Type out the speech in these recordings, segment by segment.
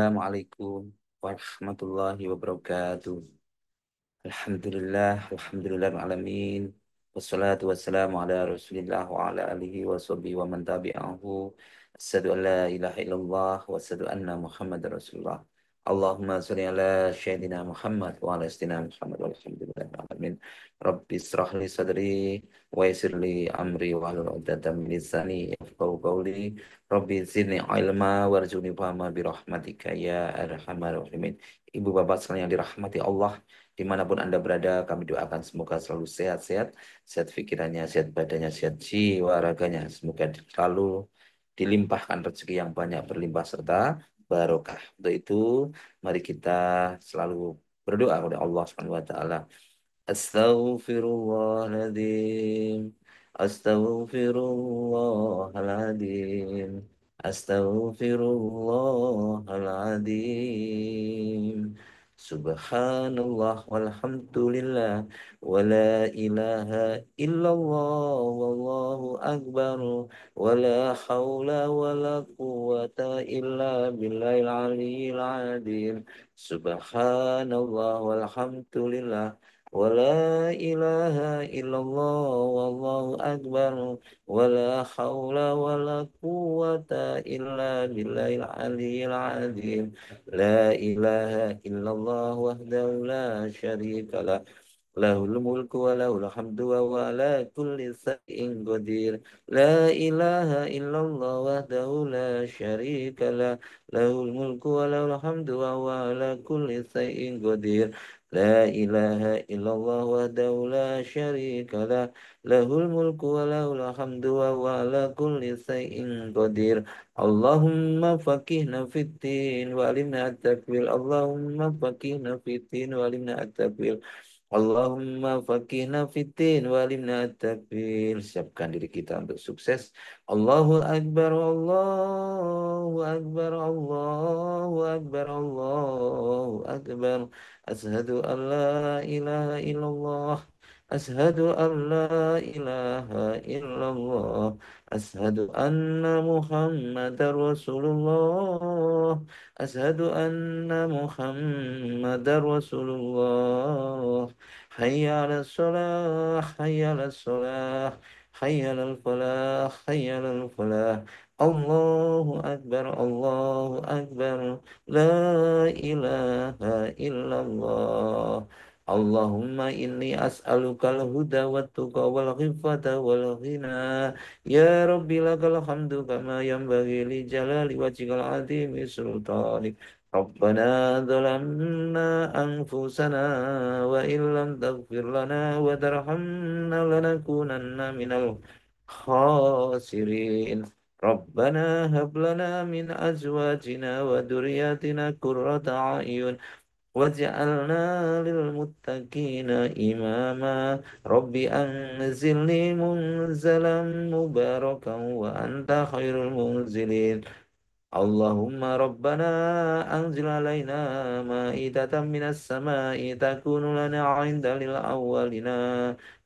Assalamualaikum warahmatullahi wabarakatuh. Alhamdulillah alamin. Wassalatu wassalamu ala Rasulillah wa ala alihi wa sahbihi wa man tabi'ahu. Asyhadu an la ilaha illallah wa asyhadu anna Muhammadar Rasulullah. Allahumma shalli ala sayyidina Muhammad wa ala sayyidina Muhammad walhamdulillah alamin. Rabbi israh li sadri wa yassir li amri wa hlul 'uqdatam min lisani yafqahu qawli. Rabbi zidni ilma warzuqni fahma bi rahmatika ya arhamar rahimin. Ibu bapak sekalian yang dirahmati Allah, dimanapun Anda berada, kami doakan semoga selalu sehat-sehat, sehat pikirannya, sehat badannya, sehat jiwa raganya. Semoga selalu dilimpahkan rezeki yang banyak, berlimpah serta barokah. Untuk itu, mari kita selalu berdoa kepada Allah Subhanahu wa taala. Astaghfirullahaladzim. Astaghfirullahaladzim. Astaghfirullahaladzim. Subhanallah walhamdulillah wa la ilaha illallah wallahu akbar wa la hawla wa la quwwata illa billahil aliyyil azim. Subhanallah walhamdulillah ولا إله إلا الله والله أكبر ولا حول ولا قوة إلا بالله العلي العظيم لا إله إلا الله وحده لا شريك له له الملك وله الحمد وهو على كل شيء قدير لا إله إلا الله وحده لا شريك له له الملك وله الحمد وهو على كل شيء قدير لا إله إلا الله وحده لا شريك له له الملك وله الحمد وهو على كل شيء قدير اللهم فقهنا في الدين وعلمنا التكبير اللهم فقهنا في الدين وعلمنا التكبير Allahumma faqihna fiddin walimna at-takbir. Siapkan diri kita untuk sukses. Allahu Akbar, Allahu Akbar, Allahu Akbar, Allahu Akbar. Ashadu an la ilaha illallah. Ashadu an la ilaha illallah. Ashadu anna Muhammadar Rasulullah. Ashadu anna Muhammadar Rasulullah. حي على الصلاة حي على الصلاة حي على الفلاح حي على الفلاح الله أكبر الله أكبر لا إله إلا الله اللهم إني أسألك الهدى والتقى والعفة والغنى يا ربي لك الحمد كما ينبغي لجلال وجهك العظيم سلطانك ربنا ظلمنا أنفسنا وإن لم تغفر لنا وترحمنا لنكونن من الخاسرين ربنا هب لنا من أزواجنا وذرياتنا قرة أعين واجعلنا للمتقين إماما رب أنزلني منزلا مباركا وأنت خير المنزلين اللهم ربنا أنزل علينا مائدة من السماء تكون لنا عند للأولين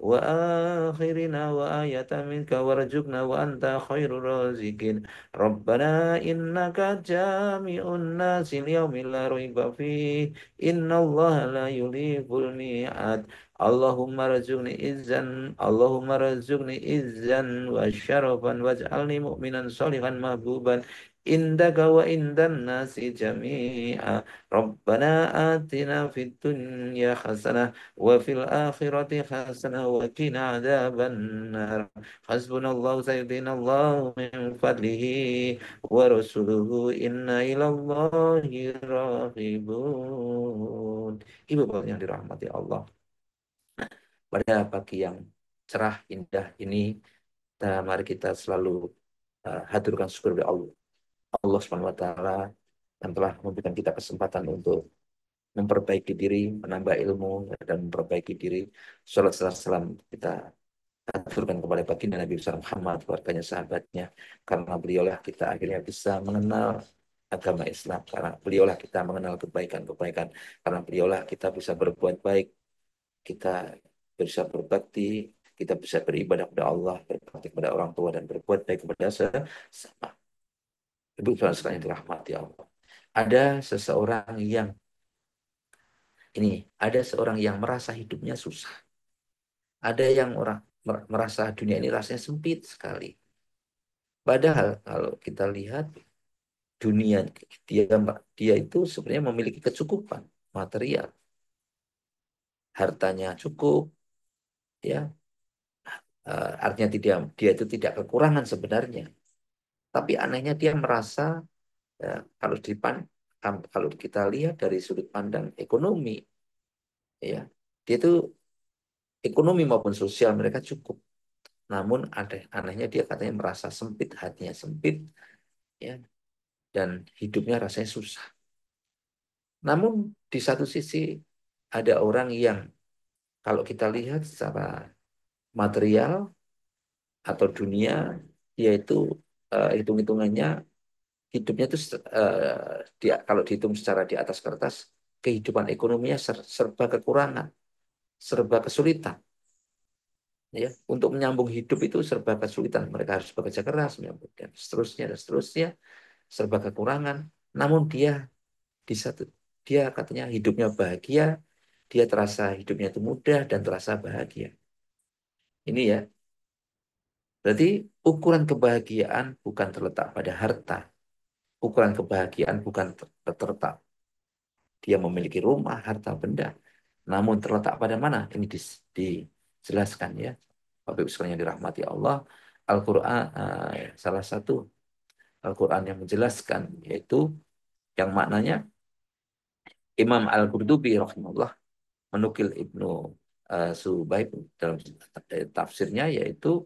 وآخرنا وآية منك وارزقنا وأنت خير الرازقين ربنا إنك جامع الناس اليوم لا ريب فيه إن الله لا يخلف الميعاد اللهم ارزقني إذا اللهم ارزقني إذا وشرفا واجعلني مؤمنا صالحا محبوبا عندك وعند الناس جميعا ربنا آتنا في الدنيا حسنة وفي الآخرة حسنة وقنا عذاب النار حسبنا الله سيدنا الله من فضله ورسوله إنا إلى الله راغبون. Ibu bapak yang dirahmati Allah, pada pagi yang cerah indah ini, mari kita selalu haturkan syukur kepada Allah Subhanahu wa taala yang telah memberikan kita kesempatan untuk memperbaiki diri, menambah ilmu dan memperbaiki diri. Salat salam kita aturkan kepada baginda Nabi besar Muhammad, keluarganya, sahabatnya, karena beliaulah kita akhirnya bisa mengenal agama Islam, karena beliaulah kita mengenal kebaikan-kebaikan, karena beliaulah kita bisa berbuat baik, kita bisa berbakti, kita bisa beribadah kepada Allah, berbakti kepada orang tua dan berbuat baik kepada sesama. Ibu saudara sekalian dirahmati Allah. ada seseorang yang ini, ada seorang yang merasa hidupnya susah. Ada yang orang merasa dunia ini rasanya sempit sekali. Padahal kalau kita lihat dunia dia dia itu sebenarnya memiliki kecukupan material, hartanya cukup, ya. Artinya dia itu tidak kekurangan sebenarnya. Tapi anehnya dia merasa ya, kalau kita lihat dari sudut pandang ekonomi, ya, dia itu ekonomi maupun sosial mereka cukup. Namun anehnya dia katanya merasa sempit, hatinya sempit, ya, dan hidupnya rasanya susah. Namun di satu sisi ada orang yang kalau kita lihat secara material atau dunia, dia itu hitung-hitungannya hidupnya itu dia kalau dihitung secara di atas kertas, kehidupan ekonominya serba kekurangan, serba kesulitan. Ya, untuk menyambung hidup itu serba kesulitan. Mereka harus bekerja keras, menyambung dan seterusnya, serba kekurangan. Namun di satu dia katanya hidupnya bahagia, dia terasa hidupnya itu mudah dan terasa bahagia. Ini ya, berarti ukuran kebahagiaan bukan terletak pada harta, ukuran kebahagiaan bukan terletak dia memiliki rumah, harta benda, namun terletak pada mana? Ini dijelaskan ya. Bapak Ibu sekalian yang dirahmati Allah, Al-Quran salah satu Al-Quran yang menjelaskan yaitu yang maknanya Imam Al-Qurtubi rahimahullah menukil Ibnu Subaib dalam tafsirnya yaitu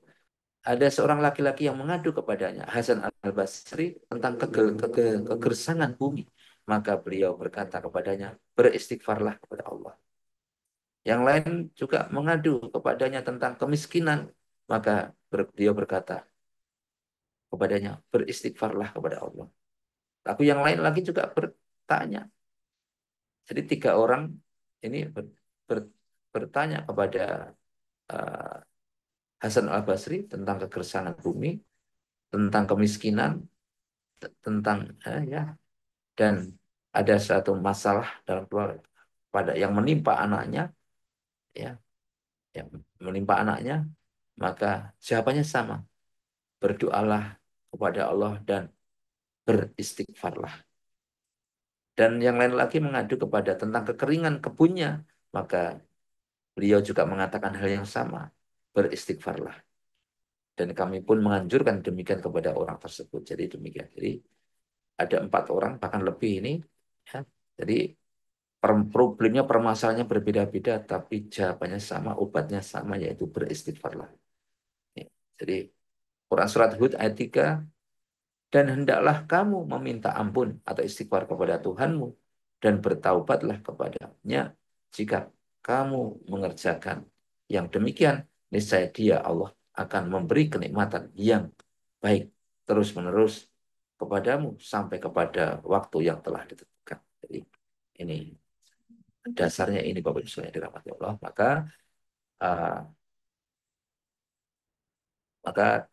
ada seorang laki-laki yang mengadu kepadanya Hasan Al-Basri tentang kegersangan bumi. Maka beliau berkata kepadanya, beristighfarlah kepada Allah. Yang lain juga mengadu kepadanya tentang kemiskinan. Maka beliau berkata kepadanya, beristighfarlah kepada Allah. Lalu yang lain lagi juga bertanya. Jadi tiga orang ini ber- bertanya kepada uh, Hasan Al-Basri tentang kegersangan bumi, tentang kemiskinan, tentang ya, dan ada satu masalah dalam keluarga pada yang menimpa anaknya, ya, yang menimpa anaknya, maka jawabannya sama, berdoalah kepada Allah dan beristighfarlah. Dan yang lain lagi mengadu kepada tentang kekeringan kebunnya, maka beliau juga mengatakan hal yang sama, beristighfarlah. Dan kami pun menganjurkan demikian kepada orang tersebut. Jadi demikian. Jadi ada 4 orang bahkan lebih ini, ya. Jadi problemnya permasalahannya berbeda-beda, tapi jawabannya sama, obatnya sama, yaitu beristighfarlah. Ya. Jadi Quran surat Hud ayat 3, dan hendaklah kamu meminta ampun atau istighfar kepada Tuhanmu dan bertaubatlah kepadanya jika kamu mengerjakan yang demikian, niscaya Dia Allah akan memberi kenikmatan yang baik terus-menerus kepadamu sampai kepada waktu yang telah ditentukan. Jadi ini dasarnya ini Bapak Ibu sekalian dirahmati Allah. Uh, maka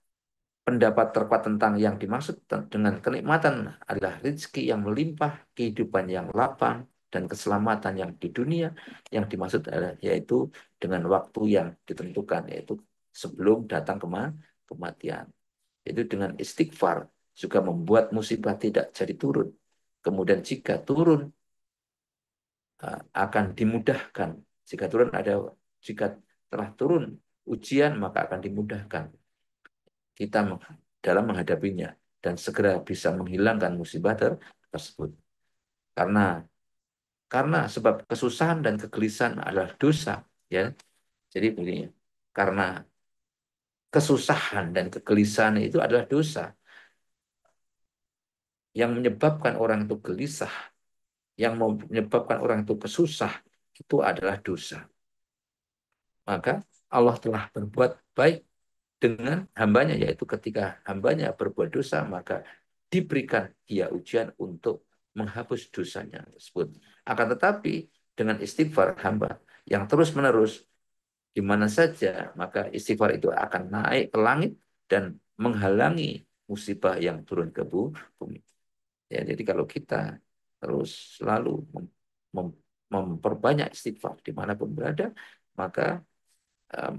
pendapat terkuat tentang yang dimaksud dengan kenikmatan adalah rezeki yang melimpah, kehidupan yang lapang, dan keselamatan yang di dunia. Yang dimaksud adalah yaitu dengan waktu yang ditentukan, yaitu sebelum datang kematian. Itu dengan istighfar juga membuat musibah tidak jadi turun. Kemudian jika turun akan dimudahkan. Jika telah turun ujian maka akan dimudahkan kita dalam menghadapinya dan segera bisa menghilangkan musibah tersebut. Karena sebab kesusahan dan kegelisahan adalah dosa, ya. Jadi begini, karena kesusahan dan kegelisahan itu adalah dosa yang menyebabkan orang itu gelisah, yang menyebabkan orang itu kesusah, itu adalah dosa. Maka Allah telah berbuat baik dengan hambanya, yaitu ketika hambanya berbuat dosa, maka diberikan dia ujian untuk menghapus dosanya tersebut. Akan tetapi dengan istighfar hamba yang terus-menerus di mana saja, maka istighfar itu akan naik ke langit dan menghalangi musibah yang turun ke bumi. Ya, jadi kalau kita terus selalu mem- memperbanyak istighfar dimanapun berada, maka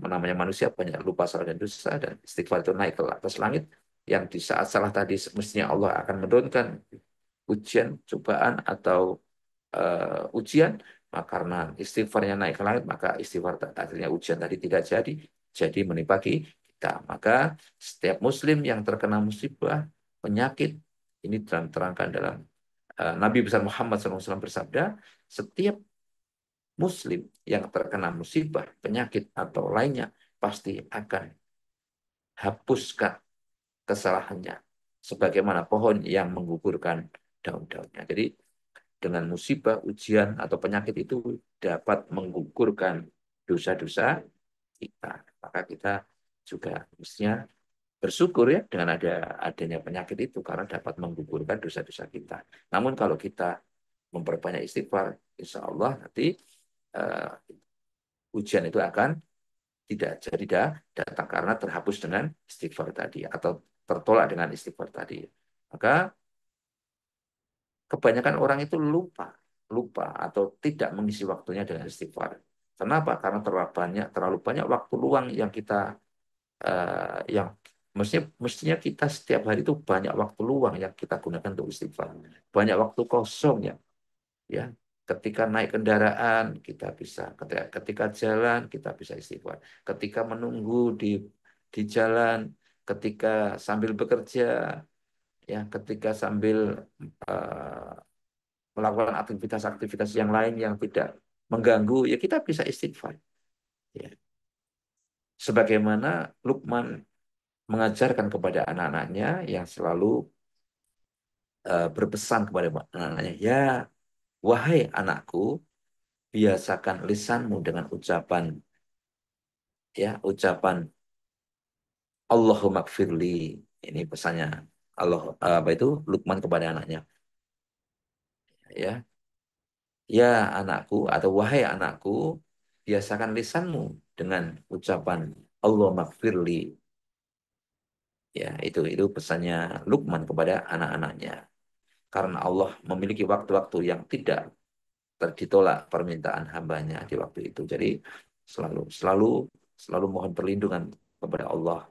namanya manusia banyak lupa salah dan dosa, dan istighfar itu naik ke atas langit, yang di saat salah tadi semestinya Allah akan menurunkan ujian, cobaan atau ujian, maka karena istighfarnya naik ke langit, maka istighfar akhirnya ujian tadi tidak jadi menimpa kita. Maka setiap muslim yang terkena musibah, penyakit, ini terangkan dalam Nabi besar Muhammad SAW bersabda, setiap muslim yang terkena musibah, penyakit atau lainnya pasti akan hapuskan kesalahannya sebagaimana pohon yang menggugurkan daun-daunnya. Jadi dengan musibah, ujian atau penyakit itu dapat menggugurkan dosa-dosa kita. Maka kita juga mestinya bersyukur ya dengan adanya penyakit itu karena dapat menggugurkan dosa-dosa kita. Namun kalau kita memperbanyak istighfar, insya Allah nanti uh, ujian itu akan tidak jadi datang karena terhapus dengan istighfar tadi atau tertolak dengan istighfar tadi. Maka kebanyakan orang itu lupa atau tidak mengisi waktunya dengan istighfar. Kenapa? Karena terlalu banyak waktu luang yang kita yang mestinya kita setiap hari itu banyak waktu luang yang kita gunakan untuk istighfar. Banyak waktu kosong ya. Ketika naik kendaraan kita bisa, ketika jalan kita bisa istighfar. Ketika menunggu di jalan, ketika sambil bekerja, ya, ketika sambil uh, melakukan aktivitas-aktivitas yang lain yang tidak mengganggu, ya kita bisa istighfar. Ya. Sebagaimana Luqman mengajarkan kepada anak-anaknya yang selalu berpesan kepada anak-anaknya, ya wahai anakku, biasakan lisanmu dengan ucapan Allahumma gfirli. Ini pesannya Allah apa itu Luqman kepada anaknya. Ya, ya anakku atau wahai anakku, biasakan lisanmu dengan ucapan Allah magfirli. Ya, itu pesannya Luqman kepada anak-anaknya. Karena Allah memiliki waktu-waktu yang tidak ditolak permintaan hambanya di waktu itu. Jadi selalu selalu selalu mohon perlindungan kepada Allah,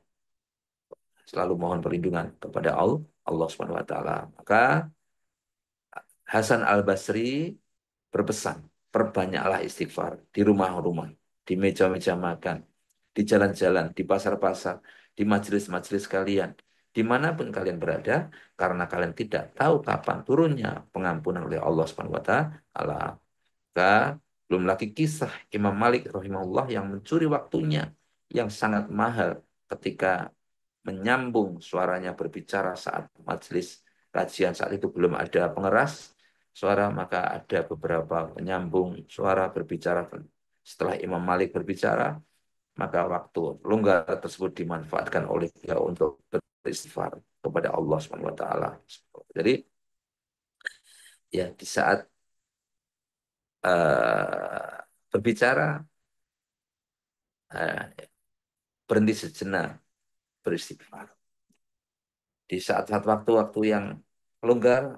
selalu mohon perlindungan kepada Allah Subhanahu wa taala. Maka Hasan Al-Basri berpesan, perbanyaklah istighfar di rumah-rumah, di meja-meja makan, di jalan-jalan, di pasar-pasar, di majelis-majelis kalian, dimanapun kalian berada, karena kalian tidak tahu kapan turunnya pengampunan oleh Allah Subhanahu Wa Taala. Maka belum lagi kisah Imam Malik rahimahullah yang mencuri waktunya yang sangat mahal ketika menyambung suaranya berbicara saat majelis kajian, saat itu belum ada pengeras suara, maka ada beberapa penyambung suara berbicara. Setelah Imam Malik berbicara, maka waktu longgar tersebut dimanfaatkan oleh dia untuk beristighfar kepada Allah Subhanahu wa taala. Jadi ya di saat berbicara, uh, berhenti sejenak beristighfar. Di saat-saat waktu-waktu yang longgar,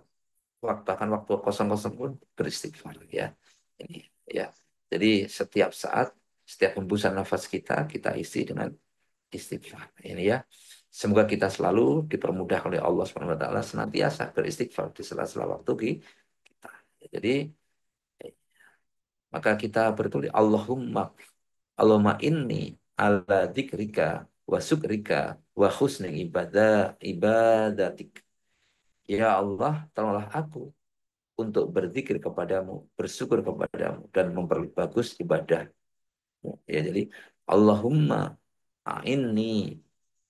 bahkan waktu kosong-kosong pun beristighfar ya. Ini ya. Jadi setiap saat, setiap hembusan nafas kita isi dengan istighfar. Ini ya. Semoga kita selalu dipermudah oleh Allah Subhanahu wa taala senantiasa beristighfar di sela-sela waktu kita. Jadi maka kita bertulis Allahumma inni ala dzikrika wa syukrika wa husni ibadatik. Ya Allah, tolonglah aku untuk berzikir kepadamu, bersyukur kepadamu, dan memperbagus ibadahmu. Ya, jadi Allahumma a'inni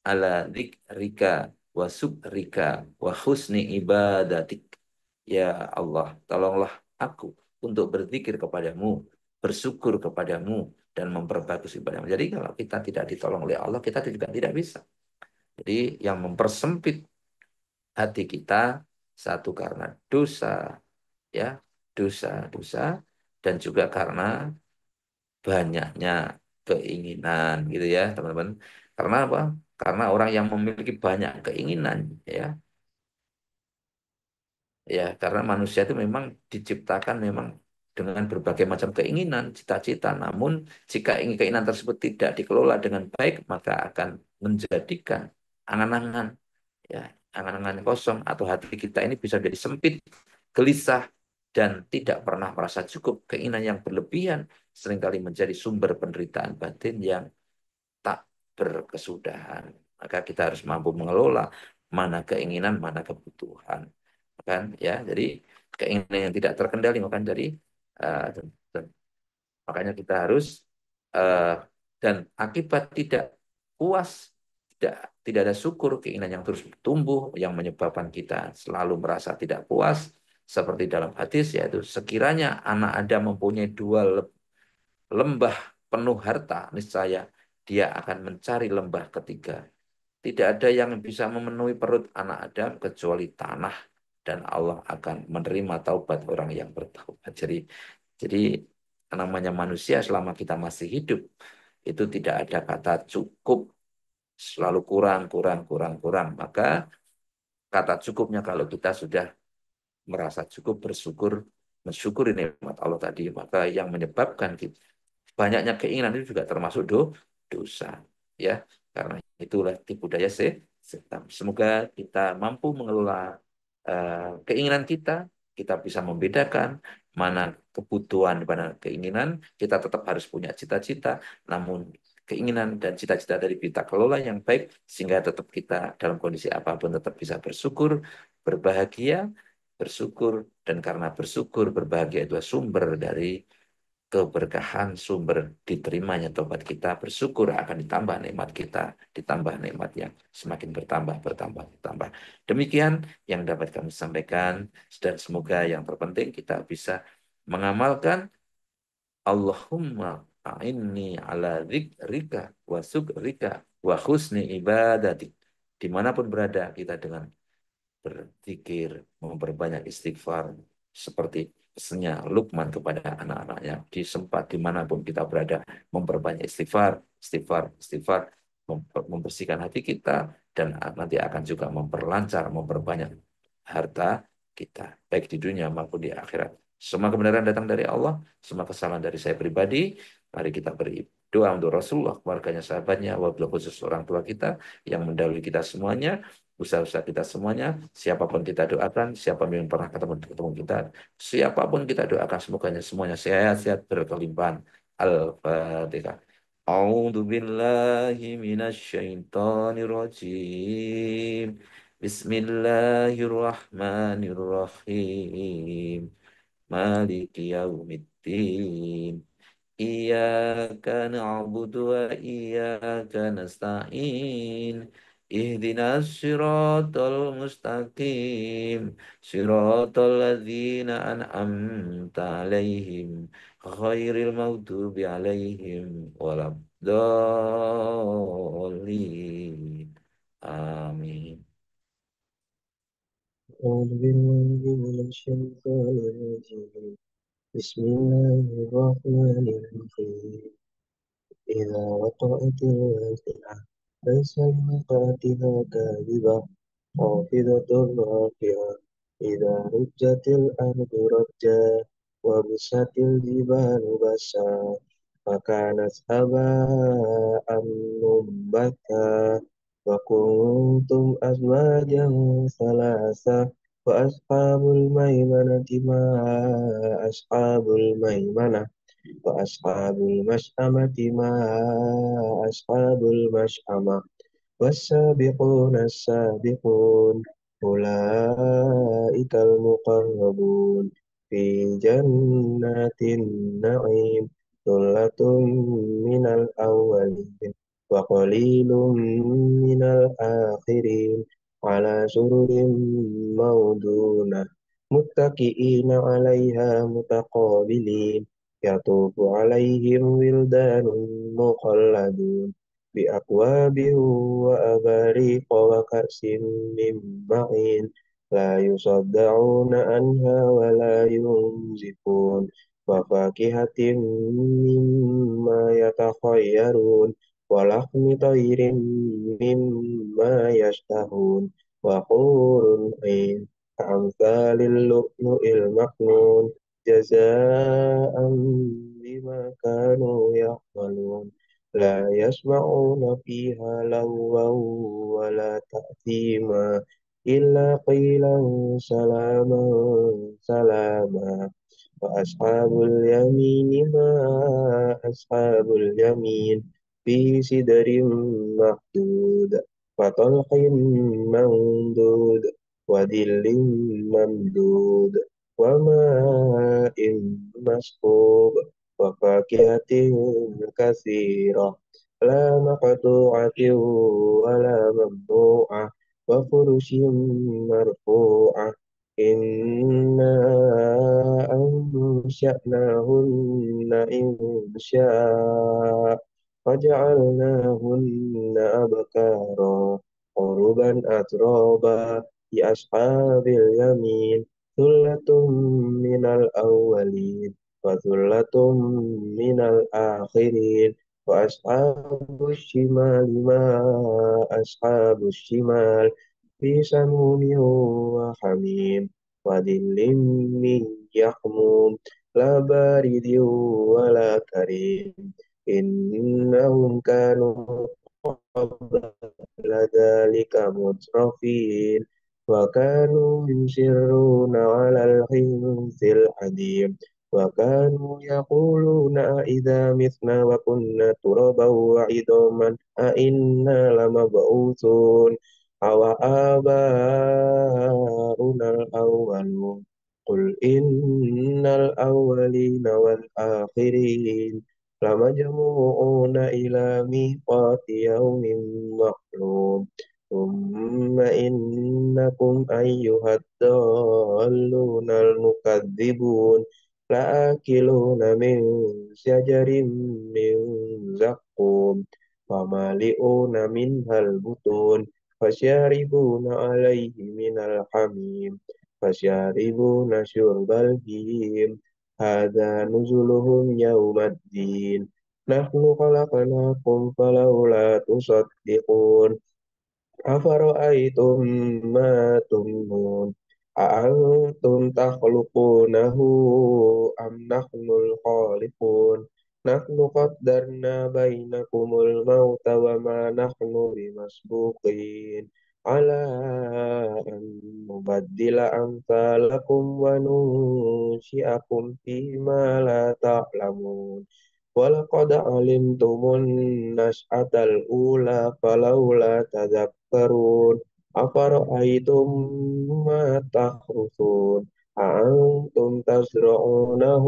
ala dzikrika wa syukrika wa husni ibadatik. Ya Allah, tolonglah aku untuk berzikir kepadamu, bersyukur kepadamu, dan memperbagus ibadahmu. Jadi kalau kita tidak ditolong oleh Allah, kita juga tidak bisa. Jadi yang mempersempit hati kita, satu karena dosa, ya, dosa-dosa, dan juga karena banyaknya keinginan gitu ya teman-teman. Karena apa? Karena orang yang memiliki banyak keinginan, ya Ya, karena manusia itu memang diciptakan memang dengan berbagai macam keinginan, cita-cita. Namun, jika keinginan tersebut tidak dikelola dengan baik, maka akan menjadikan angan-angan, ya, angan-angan kosong atau hati kita ini bisa jadi sempit, gelisah, dan tidak pernah merasa cukup. Keinginan yang berlebihan seringkali menjadi sumber penderitaan batin yang tak berkesudahan. Maka kita harus mampu mengelola mana keinginan, mana kebutuhan. Kan ya, jadi keinginan yang tidak terkendali makan jadi eh, makanya kita harus eh, dan akibat tidak puas, tidak tidak ada syukur, keinginan yang terus bertumbuh yang menyebabkan kita selalu merasa tidak puas seperti dalam hadis, yaitu sekiranya anak Adam mempunyai dua lembah penuh harta, niscaya dia akan mencari lembah ketiga. Tidak ada yang bisa memenuhi perut anak Adam kecuali tanah, dan Allah akan menerima taubat orang yang bertaubat. Jadi namanya manusia selama kita masih hidup itu tidak ada kata cukup, selalu kurang, kurang, kurang, kurang. Maka kata cukupnya kalau kita sudah merasa cukup, bersyukur, mensyukuri nikmat Allah tadi, maka yang menyebabkan kita banyaknya keinginan itu juga termasuk dosa, ya. Karena itulah tipu daya setan. Semoga kita mampu mengelola keinginan kita, kita bisa membedakan mana kebutuhan, mana keinginan. Kita tetap harus punya cita-cita, namun keinginan dan cita-cita dari kita kelola yang baik sehingga tetap kita dalam kondisi apapun tetap bisa bersyukur, berbahagia, bersyukur, dan karena bersyukur berbahagia itu sumber dari keberkahan, sumber diterimanya tobat kita, bersyukur akan ditambah nikmat kita, ditambah nikmat yang semakin bertambah, bertambah, bertambah. Demikian yang dapat kami sampaikan, dan semoga yang terpenting kita bisa mengamalkan Allahumma a'inni ala dzikrika wa syukrika wa husni ibadatik. Dimanapun berada kita dengan berzikir, memperbanyak istighfar, seperti pesannya Luqman kepada anak-anaknya, di sempat dimanapun kita berada, memperbanyak istighfar, istighfar, istighfar, membersihkan hati kita, dan nanti akan juga memperlancar, memperbanyak harta kita, baik di dunia maupun di akhirat. Semua kebenaran datang dari Allah, semua kesalahan dari saya pribadi. Mari kita beri doa untuk Rasulullah, keluarganya, sahabatnya, wabil khusus orang tua kita yang mendahului kita semuanya, usaha-usaha kita semuanya, siapapun kita doakan, siapapun yang pernah ketemu kita, siapapun kita doakan, semoga semuanya sehat-sehat berkelimpahan. Al-Fatihah. A'udzu billahi minasy syaithanir rajim. Bismillahirrahmanirrahim. Maliki yaumiddin. Iyyaka na'budu wa iyyaka nasta'in. Ihdinas siratal mustaqim. Siratal ladzina an'amta 'alaihim ghairil maghdubi 'alaihim waladdallin. Amin. أعوذ بالله من الشيطان الرجيم بسم الله الرحمن الرحيم إذا وقعت الواقعة ليس لوقعتها كاذبة خافضة رافعة إذا رجت الأرض رجا وبست الجبال بسا فكانت هباء منبثا وكنتم أزواجا ثلاثة وأصحاب الميمنة ما أصحاب الميمنة وأصحاب المشأمة ما أصحاب المشأمة والسابقون السابقون أولئك المقربون في جنات النعيم ثلة من الأولين وقليل من الآخرين على سرر موضونة متكئين عليها متقابلين يطوف عليهم ولدان مخلدون بأكواب وأباريق وكأس من معين لا يصدعون عنها ولا ينزفون وفاكهة مما يتخيرون ولحم طير مما يشتهون وحور عين كأمثال اللؤلؤ المكنون جزاء بما كانوا يعملون لا يسمعون فيها لغوا ولا تأثيما إلا قيلا سلاما سلاما وأصحاب اليمين ما أصحاب اليمين في سدر مخدود وطلح ممدود وظل ممدود وماء مسكوب وفاكهة كثيرة لا مقطوعة ولا ممنوعة وفرش مرفوعة إنا أنشأناهن إن شاء وجعلناهن أبكارا عربا أترابا لأصحاب اليمين ثلة من الأولين وثلة من الآخرين وأصحاب الشمال ما أصحاب الشمال في سموم وحميم وظل من يحموم لا بارد ولا كريم إنهم كانوا قبل ذلك مترفين وكانوا يصرون على الحنث القديم وكانوا يقولون أإذا متنا وكنا ترابا وعظاما أإنا لمبعوثون أو آباؤنا الأولون قل إن الأولين والآخرين لمجموعون إلى ميقات يوم معلوم ثم إنكم أيها الضالون المكذبون لآكلون من شجر من زقوم فمالئون منها البطون فشاربون عليه من الحميم فشاربون شرب الهيم هذا نزلهم يوم الدين نحن خلقناكم فلولا تصدقون أفرأيتم ما تمنون أأنتم تخلقونه أم نحن الخالقون نحن قدرنا بينكم الموت وما نحن بمسبوقين على أن نبدل أمثالكم وننشئكم فيما لا تعلمون ولقد علمتم النشأة الأولى فلولا تذكرون أفرأيتم ما تحرثون أأنتم تزرعونه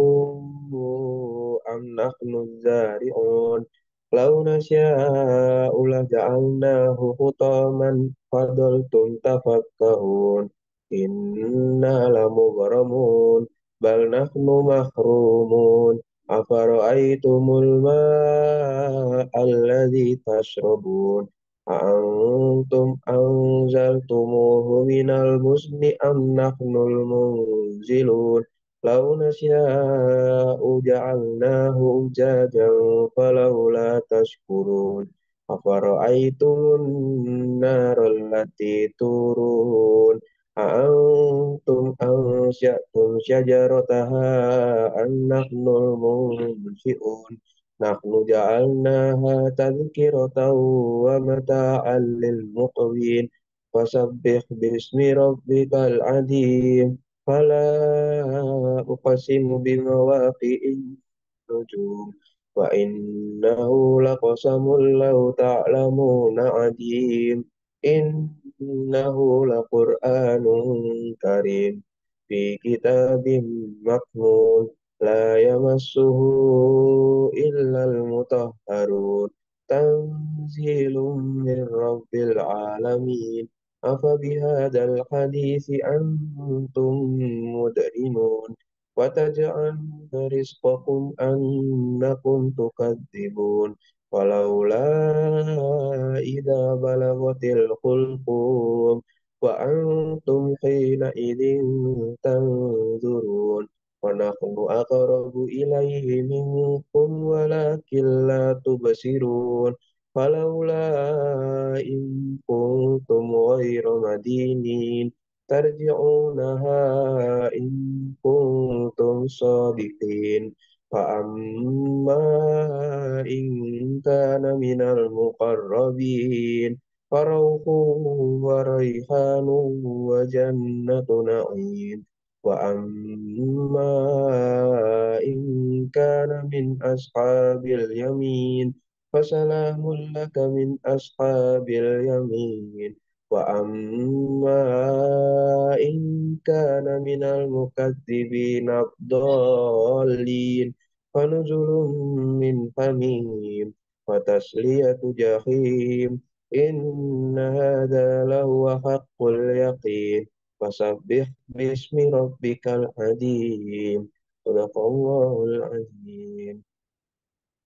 أم نحن الزارعون لو نشاء لجعلناه حطاما فظلتم تفكهون إنا لمغرمون بل نحن محرومون أفرأيتم الماء الذي تشربون أأنتم أنزلتموه من المزن أم نحن المنزلون لو نشاء جعلناه أجاجا فلولا تشكرون أفرأيتم النار التي تورون أأنتم أنشأتم شجرتها أم نحن المنشئون نحن جعلناها تذكرة ومتاعا للمقوين فسبح باسم ربك العظيم فلا أقسم بمواقع النجوم وإنه لقسم لو تعلمون عظيم إنه لقرآن كريم في كتاب مكنون لا يمسه إلا المطهرون تنزيل من رب العالمين أفبهذا الحديث أنتم مدهنون وتجعلون رزقكم أنكم تكذبون ولولا إذا بلغت الحلقوم وأنتم حينئذ تنظرون ونحن أقرب إليه منكم ولكن لا تبصرون فلولا إن كنتم غير مدينين ترجعونها إن كنتم صادقين. فأما إن كان من المقربين فروح وريحان وجنة نعيم. وأما إن كان من أصحاب اليمين فسلام لك من أصحاب اليمين. وأما إن كان من المكذبين الضالين فنزل من حميم وتصلية جحيم. إن هذا لهو حق اليقين. فسبح باسم ربك العظيم. صدق الله العظيم.